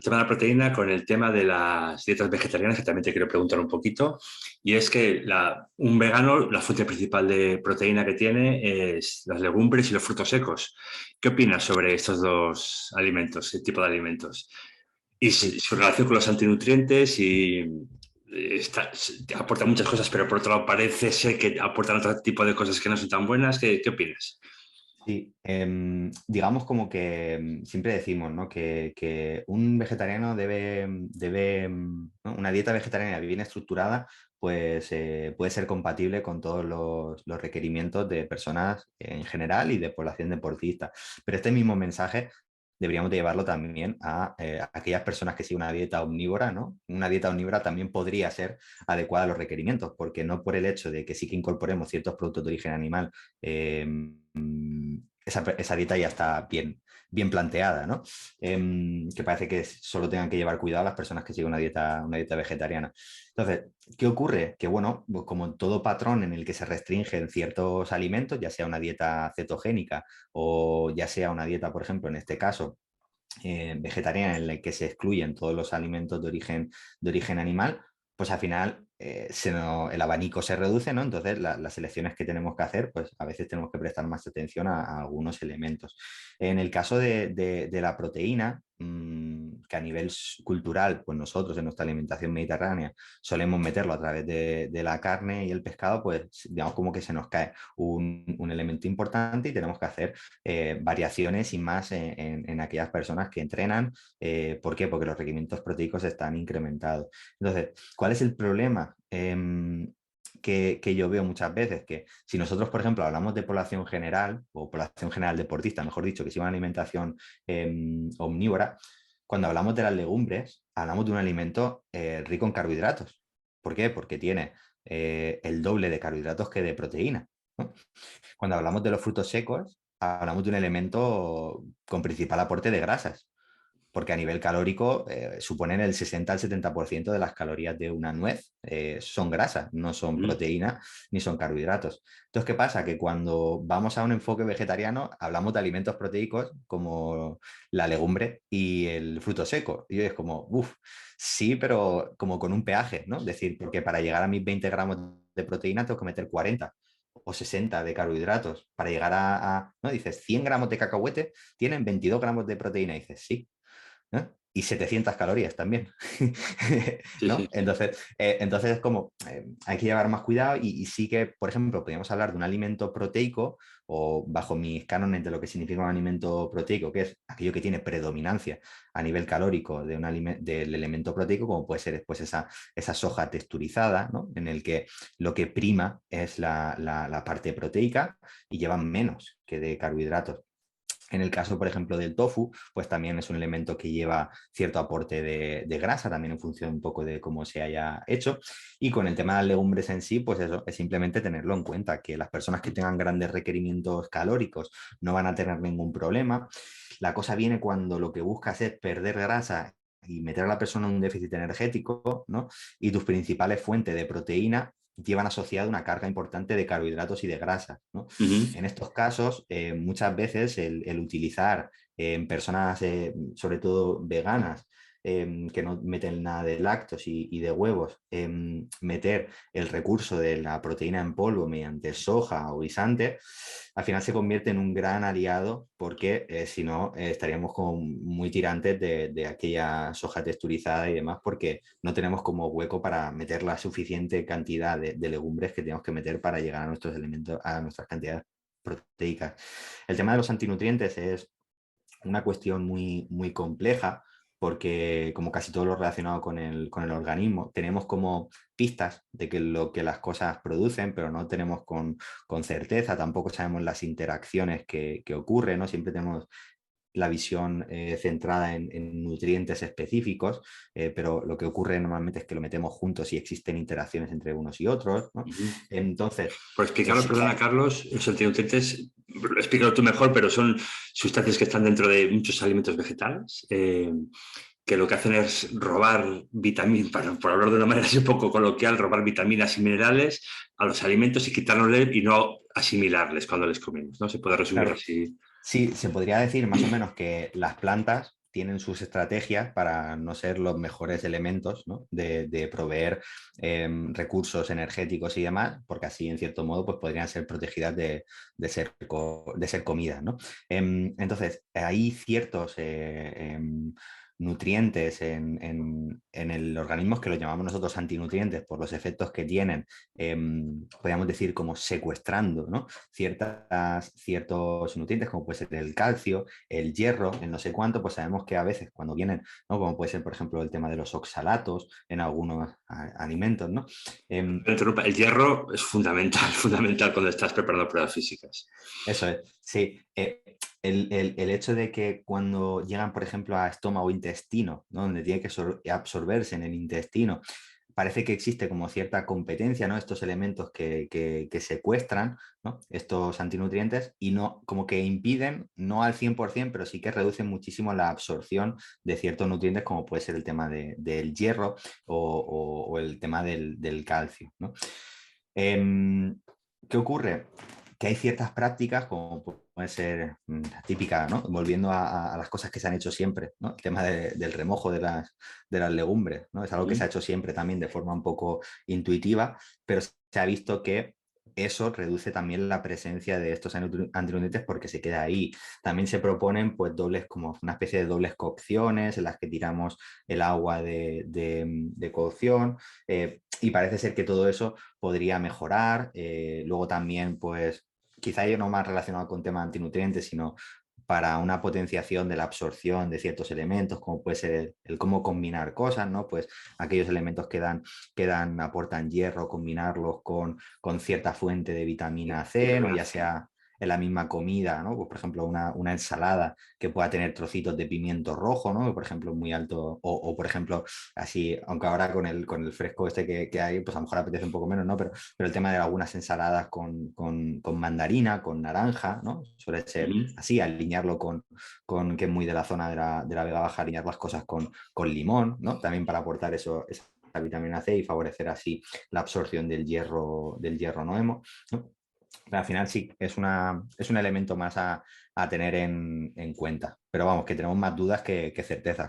tema de la proteína con el tema de las dietas vegetarianas, que también te quiero preguntar un poquito. Y es que un vegano, la fuente principal de proteína que tiene es las legumbres y los frutos secos. ¿Qué opinas sobre estos dos alimentos, este tipo de alimentos? Y Sí, su relación con los antinutrientes y aporta muchas cosas, pero por otro lado parece ser que aportan otro tipo de cosas que no son tan buenas. ¿Qué opinas? sí. Digamos como que siempre decimos, ¿no? que un vegetariano ¿no? Una dieta vegetariana bien estructurada, pues puede ser compatible con todos los requerimientos de personas en general y de población deportista. Pero este mismo mensaje deberíamos de llevarlo también a aquellas personas que siguen una dieta omnívora, ¿no? Una dieta omnívora también podría ser adecuada a los requerimientos, porque no por el hecho de que sí que incorporemos ciertos productos de origen animal, eh, esa dieta ya está bien planteada, ¿no? Que parece que solo tengan que llevar cuidado las personas que siguen una dieta vegetariana. Entonces, ¿qué ocurre? Que bueno, pues como todo patrón en el que se restringen ciertos alimentos, ya sea una dieta cetogénica o ya sea una dieta, por ejemplo, en este caso, vegetariana, en la que se excluyen todos los alimentos de origen animal, pues al final el abanico se reduce, ¿no? Entonces las elecciones que tenemos que hacer, pues a veces tenemos que prestar más atención a algunos elementos. En el caso de la proteína, que a nivel cultural, pues nosotros en nuestra alimentación mediterránea solemos meterlo a través de la carne y el pescado, pues digamos como que se nos cae un elemento importante y tenemos que hacer variaciones y más en aquellas personas que entrenan. ¿Por qué? Porque los requerimientos proteicos están incrementados. Entonces, ¿cuál es el problema? Que yo veo muchas veces que si nosotros, por ejemplo, hablamos de población general o población general deportista, mejor dicho, que sigue una alimentación omnívora, cuando hablamos de las legumbres, hablamos de un alimento rico en carbohidratos. ¿Por qué? Porque tiene el doble de carbohidratos que de proteína, ¿no? Cuando hablamos de los frutos secos, hablamos de un elemento con principal aporte de grasas, porque a nivel calórico suponen el 60 al 70% de las calorías de una nuez son grasas, no son Mm. proteína ni son carbohidratos. Entonces, ¿qué pasa? Que cuando vamos a un enfoque vegetariano, hablamos de alimentos proteicos como la legumbre y el fruto seco. Y es como, uff, sí, pero como con un peaje, ¿no? Es decir, porque para llegar a mis 20 gramos de proteína tengo que meter 40 o 60 de carbohidratos. Para llegar ¿no? Dices, 100 gramos de cacahuete tienen 22 gramos de proteína. Y dices, sí, ¿no? Y 700 calorías también, Sí, ¿no? sí, sí. Entonces es como, hay que llevar más cuidado y sí que, por ejemplo, podríamos hablar de un alimento proteico o bajo mis cánones de lo que significa un alimento proteico, que es aquello que tiene predominancia a nivel calórico del elemento proteico, como puede ser después esa soja texturizada, ¿no? En el que lo que prima es la parte proteica y llevan menos que de carbohidratos. En el caso, por ejemplo, del tofu, pues también es un elemento que lleva cierto aporte de grasa, también en función un poco de cómo se haya hecho. Y con el tema de las legumbres en sí, pues eso, es simplemente tenerlo en cuenta, que las personas que tengan grandes requerimientos calóricos no van a tener ningún problema. La cosa viene cuando lo que buscas es perder grasa y meter a la persona en un déficit energético, ¿no? Y tus principales fuentes de proteína llevan asociada una carga importante de carbohidratos y de grasas, ¿no? Ujú. En estos casos, muchas veces el utilizar en personas, sobre todo veganas, que no meten nada de lácteos y de huevos, meter el recurso de la proteína en polvo mediante soja o guisante, al final se convierte en un gran aliado porque si no estaríamos como muy tirantes de aquella soja texturizada y demás porque no tenemos como hueco para meter la suficiente cantidad de legumbres que tenemos que meter para llegar a nuestros elementos, a nuestras cantidades proteicas. El tema de los antinutrientes es una cuestión muy compleja porque como casi todo lo relacionado con el organismo, tenemos como pistas de que lo que las cosas producen, pero no tenemos con certeza, tampoco sabemos las interacciones que ocurren, ¿no? Siempre tenemos la visión centrada en nutrientes específicos, pero lo que ocurre normalmente es que lo metemos juntos y existen interacciones entre unos y otros, ¿no? Ujú. Entonces, Por explicarlo, sí que perdona, Carlos, los antinutrientes, explícalo tú mejor, pero son sustancias que están dentro de muchos alimentos vegetales, que lo que hacen es robar vitaminas, por hablar de una manera así un poco coloquial, robar vitaminas y minerales a los alimentos y quitárnosles y no asimilarles cuando les comemos, ¿no? Se puede resumir claro, así. sí, se podría decir más o menos que las plantas tienen sus estrategias para no ser los mejores elementos, ¿no? de proveer recursos energéticos y demás, porque así, en cierto modo, pues podrían ser protegidas de ser comidas, ¿no? Entonces, hay ciertos nutrientes en el organismo que los llamamos nosotros antinutrientes por los efectos que tienen, podríamos decir como secuestrando, ¿no? Ciertos nutrientes, como puede ser el calcio, el hierro, el no sé cuánto, pues sabemos que a veces cuando vienen, ¿no? Como puede ser, por ejemplo, el tema de los oxalatos en algunos alimentos, ¿no? Me interrumpa, el hierro es fundamental, fundamental cuando estás preparando pruebas físicas. Eso es, sí. El hecho de que cuando llegan, por ejemplo, a estómago o intestino, ¿no? Donde tiene que absorberse en el intestino, parece que existe como cierta competencia, ¿no? Estos elementos que secuestran, ¿no? Estos antinutrientes y no, como que impiden, no al 100%, pero sí que reducen muchísimo la absorción de ciertos nutrientes, como puede ser el tema del hierro o el tema del calcio, ¿no? ¿Qué ocurre? Que hay ciertas prácticas, como puede ser la típica, ¿no? Volviendo a las cosas que se han hecho siempre, ¿no? El tema del remojo de las legumbres, ¿no? Es algo que se ha hecho siempre también de forma un poco intuitiva, pero se ha visto que eso reduce también la presencia de estos antinutrientes porque se queda ahí. También se proponen pues dobles, como una especie de dobles cocciones en las que tiramos el agua de cocción, y parece ser que todo eso podría mejorar. Luego también, pues, quizá yo no más relacionado con temas antinutrientes, sino para una potenciación de la absorción de ciertos elementos, como puede ser el cómo combinar cosas, ¿no? Pues aquellos elementos aportan hierro, combinarlos con cierta fuente de vitamina C, ¿no? Ya sea en la misma comida, ¿no? Pues, por ejemplo, una ensalada que pueda tener trocitos de pimiento rojo, ¿no? Que, por ejemplo, muy alto, por ejemplo, así, aunque ahora con el fresco este que hay, pues a lo mejor apetece un poco menos, ¿no? Pero el tema de algunas ensaladas con mandarina, con naranja, ¿no? Suele ser así, alinearlo con que es muy de la zona de la Vega Baja, alinear las cosas con limón, ¿no? También para aportar esa vitamina C y favorecer así la absorción del hierro no hemo, ¿no? Pero al final sí, es un elemento más a tener en cuenta. Pero vamos, que tenemos más dudas que certezas.